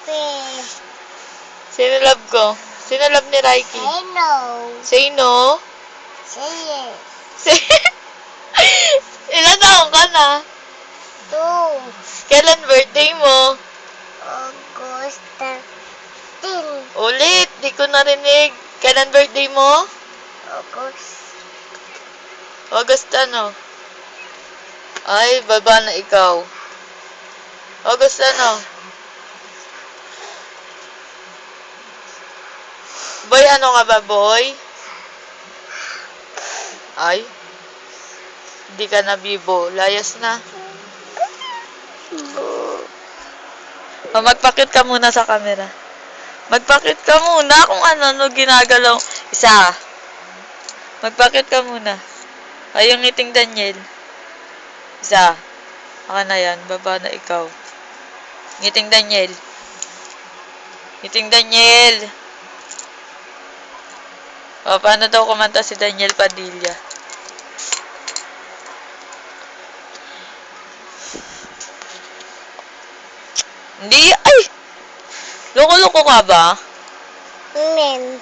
Happy. Sino love ko? Sino love ni Raiki? I know. Say no. Say yes. Say... Ilan taong ka na? 2. Kailan birthday mo? August 13. Ulit, di ko narinig. Kailan birthday mo? August ano? Ay, baba na ikaw. August ano? Boy, ano nga ba, boy? Ay. Hindi ka na bibo. Layas na. Magpakit ka muna sa camera. Magpakit ka muna kung ano ginagalaw. Isa. Magpakit ka muna. Ay, yung ngiting Daniel. Isa. Baka na yan. Baba na ikaw. Ngiting Daniel. Ngiting Daniel. O, paano daw kumanta si Daniel Padilla? Hindi. Ay! Loko-loko ka ba? Men.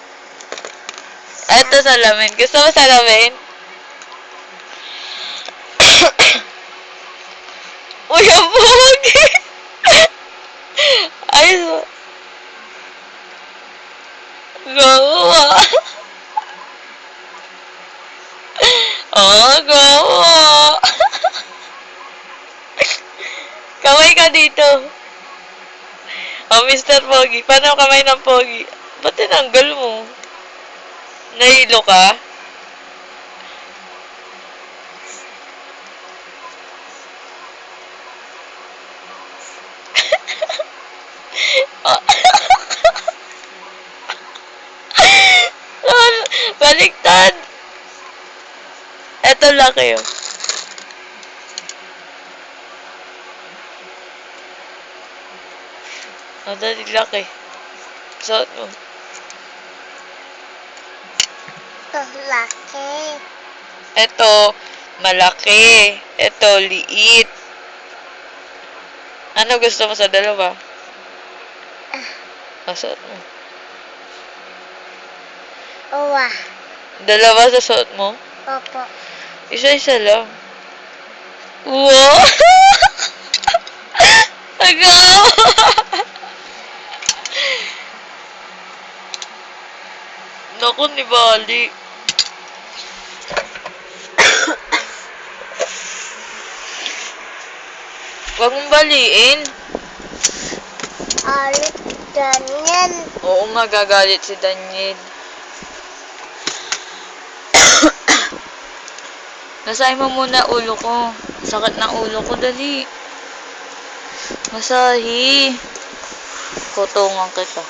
Eto salamin. Gusto mo salamin? Uy, ang pogi! Ay, gawa. Oh, gawa. Kamay ka dito. Oh, Mr. Pogi. Paano kamay ng Pogi? Ba't tinanggal mo? Nahilo ka? Baliktad! Eto laki yun. Oh, dali laki. Suot mo. Laki. Eto, malaki. Eto, liit. Ano gusto mo sa dalawa? Suot mo. Uwa. Dalawa sa suot mo? Opo. Isa-isa lang. Wow! Agaw! Naku, ni Bali. Huwag mong baliin. Alit Daniel. Oo nga, gagalit si Daniel. Nasahin mo muna ulo ko. Sakit ng ulo ko, dali. Masahi. Kutungan kita.